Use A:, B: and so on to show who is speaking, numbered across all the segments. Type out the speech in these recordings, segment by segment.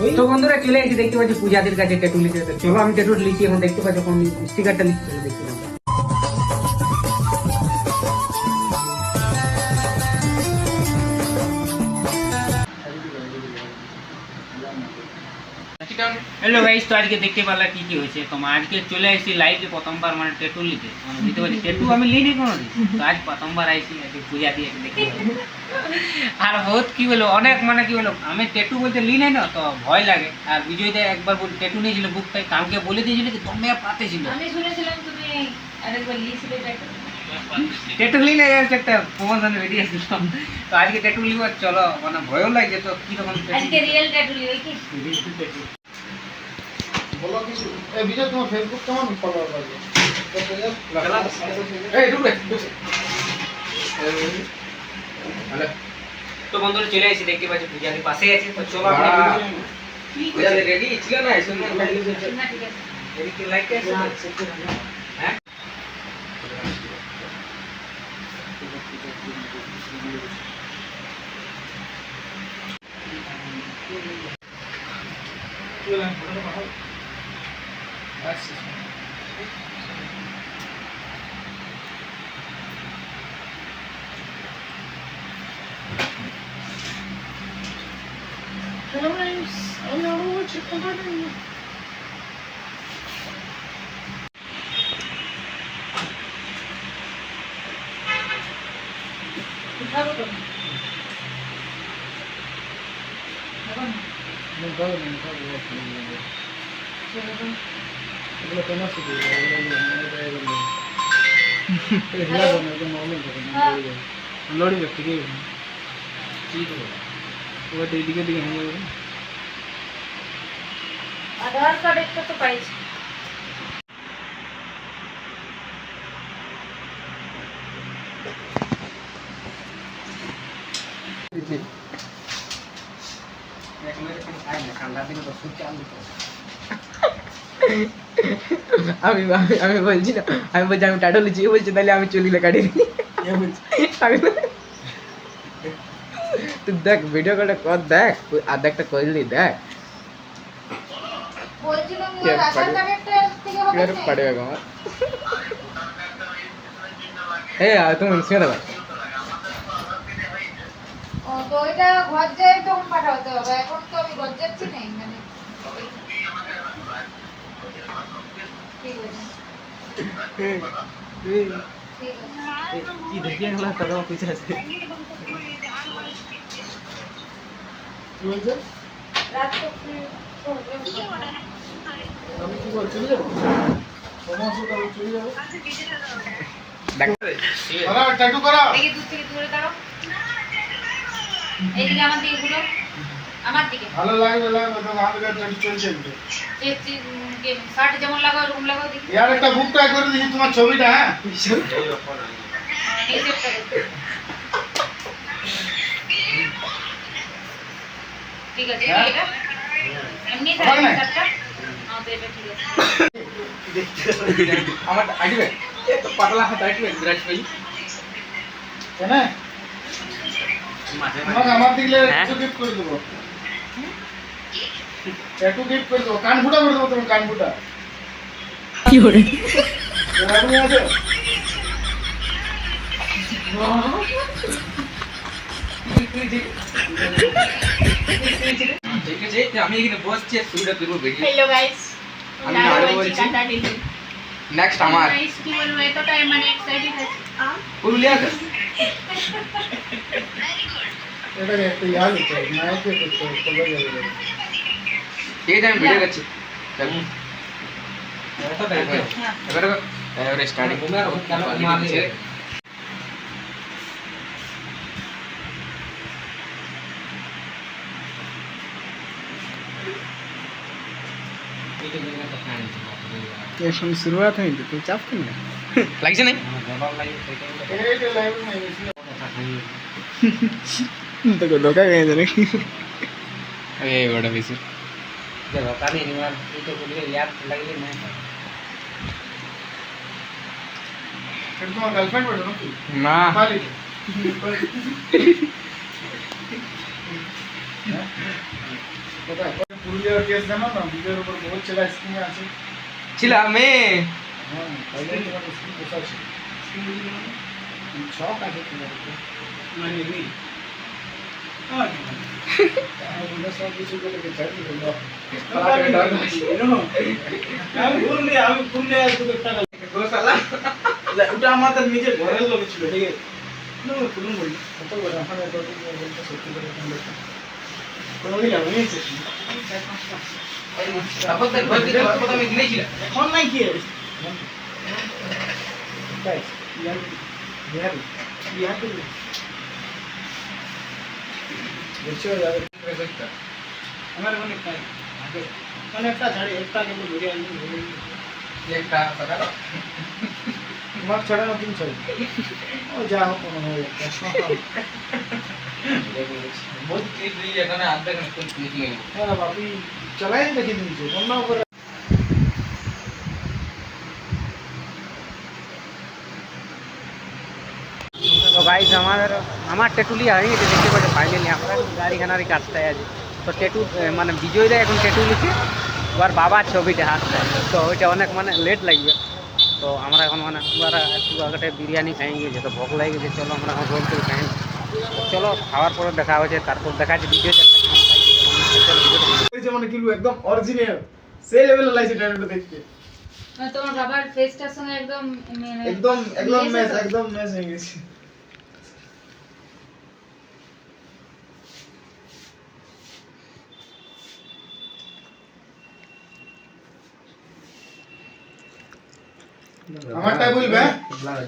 A: তো বন্ধুরা চলে এসে দেখতে পাচ্ছি পূজাদের কাছে ট্যাটু লিখে। চলো আমি ট্যাটু লিখি, এখন দেখতে পাচ্ছি এখন স্টিকারটা লিখতে হবে, দেখতে পাবো। হ্যালো গাইস, তো আজকে দেখতে পারলা কি কি হয়েছে। তো আজকে চলে আসছি লাইভে প্রথমবার, মানে ট্যাটু নিতে। মানে বুঝতে পারছি ট্যাটু আমি লিনি কোনোদিন, তো আজ প্রথমবার আইছি আজকে পূজা দিয়ে দেখতে পাবো। আর বহুত কি বলো, অনেক মানে কি বলো, আমি ট্যাটু বলতে লি নাই না, তো ভয় লাগে। আর বিজয় দা একবার বল ট্যাটু নিয়েছিল বুকটাই, কালকে বলে দিয়েছিল কি তুমি পাতে ছিল।
B: আমি শুনেছিলাম তুমি আরেকবার লিয়েছিলে ট্যাটু।
A: ট্যাটু লি নাই, একটা প্রমোশন ভিডিও ছিল। তো আজকে ট্যাটু লিব, চলো। মানে ভয়ও লাগে তো কি রকম
B: আজকে রিয়েল ট্যাটু লিবে কি?
C: বলো কিছু। এই বিজয় তোমার ফেসবুক কেমন ফলোয়ার আছে?
A: এই ঢুকে হ্যালো। তো বন্ধুরা চলে আসি, দেখতে পাচ্ছি পূজাদের পাশে আছে। তো চলো আমরা পূজাদের রেডি ছিল না, এই সময়
B: না ঠিক আছে।
A: এদিকে লাইক আছে হ্যাঁ।
B: উঠাবো তো। এখন সেরকম
C: এগুলো কেন শুধু লড়ি ব্যক্তি কে ওটা এদিকে দিকে হয়ে যাবে।
B: আধার কার্ড একটা তো পাইছি।
A: আমি আমি বলছি না, আমি বলছি আমি টাটা লিখি, বলছি তাহলে আমি চলিলে কাটি তুই দেখ ভিডিও কলটা কর, দেখ আধা করলি দেখ
B: বলছিলাম
A: কে
B: আধার
A: পারে?
B: কার্ডটা থেকে হবে না।
A: পাড়বে আমার তুমি শুনে দেবে।
B: ও তো এটা ঘর যাই তখন পাঠাতে হবে, এখন তো আমি ঘর যাচ্ছি না মানে। ঠিক আছে ঠিক আছে।
A: কি দেখিয়ে গেল টাকা পয়সা আছে।
C: কি বলছে?
B: রাত তো প্রবলেম
C: আমি কি বল চলে যাবো? সমস্যা তো চলে যাবো। করা ট্যাটু করা।
B: দেখি দূর থেকে দূরে দাঁড়াও। এইদিকে আমার দিকে ঘুরো, আমার দিকে।
C: ভালো লাগবে লাগবে তো আমাদের ট্যাটু চলছে কিন্তু।
B: শার্ট যেমন লাগাও রুম লাগাও দেখি।
C: ইয়ার একটা বুক ট্রাই করে দেখি তোমার ছবিটা। হ্যাঁ
B: এই সেটটা দেখো। ঠিক আছে
C: হ্যাঁ?
B: এটা এমনি
C: হবে
B: থাকে
C: না?
B: শার্টটা। আমাদের এটা ঠিক আছে।
A: আমার আসবে এত পাতলা হাত আসবে বিরাট কোহলি
C: কেন তোমাকে আমার দিলে কিছু গিফট করে দেবো। ট্যাটু গিফট করে দেবো, কান ফুটা করে দেবো, তোমার কান ফুটা
A: কি করে
C: আপনি আছে।
A: ঠিক আছে, আমি এখানে বসছি, শুরুটা করবো ভিডিও।
B: হ্যালো গাইস,
A: আমি আরো বলছি নেক্সট আমার
B: কি বলবো, এতটাই মানে এক্সাইটেড আছি।
A: পুরুলিয়া তো
C: এটাকে একটা ইয়ার দিতে হবে, নায়কে করতে হবে, তবে যাবে।
A: ঠিক আছে, আমি ভিডিও করছি। চল
B: হ্যাঁ
A: এবারে স্টার্টিং
C: ये शुरुआत है तो चाप क्यों है?
A: লাগছে না
C: ये लाइव में तो को धोखा गए थे नहीं।
A: এই ওটা বেশি দেখো কানে নিমার এই তো বলি ইয়ার লাগলে না
C: फिर तुम्हारा गर्लफ्रेंड बैठो ना तू
A: না
C: खाली কোথায় পুরুলিয়ার কেস জানো না, বিজয়ের উপর বহুত ছেলে স্কিমে আছে।
D: ছিলাম মেয়ে
C: হ্যাঁ, তাইলে তোমার স্কিম কোথায় ছিল? শখ আছে তোমার উপর। তাহলে সব কিছু করে চাই না।
D: গোশালা
C: ওটা আমাদের নিজের ঘরের লোক ছিল, ঠিক আছে? পুরুন বলি কত বড় এখন এত বলতে সত্যি করে কোনো দিন আমি নিয়েছি
D: তারপর তো ঘর থেকে কথা আমি দিয়েছিলাম
C: এখন নাই কি তাই ইয়ার ইয়ার ইয়ার বুঝছো যাবে আমার অনেকটা ছাড়ি একটা কিন্তু বিরিয়ানি
D: একটা টাকা
C: তোমার ছাড়া না তুমি ছাড়ি ও যা হোক কোনো হয়ে
D: बहुत चीज दी है ना आधा घंटे तो चीज नहीं
C: হ্যাঁ বাপি চালাই দেখি দিয়েছে অন্য করে
A: তো গাইস আমার টেটুলি হয়ে গেছে দেখতে পাচ্ছি ফাইনালি আমরা গাড়ি খানারই কাজটায় আছি তো টেটু মানে বিজয়দা এখন টেটু লিখে ওর বাবার ছবিটা হাসছে তো ওইটা অনেক মানে লেট লাগবে তো আমরা এখন মানে ওরা একটু আগে বিরিয়ানি খাই গিয়েছে তো ভোগ লাগে গেছে চলো আমরা এখন রোল করে খাই চলো খাওয়ার পরে দেখা হয়েছে তারপর দেখা যাচ্ছে ভিডিওটা
C: মানে কি একদম অরিজিনাল সেই লেভেলের লাগছে ট্যাটুটা দেখতে
B: তোমার বাবার ফেসটার সঙ্গে একদম
C: একদম একদম ম্যাচ হয়ে গেছে আমারটাই বলবে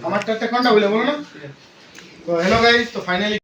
C: আমারটা কোনটা বলে বলো না তো হ্যালো গাইস তো ফাইনালি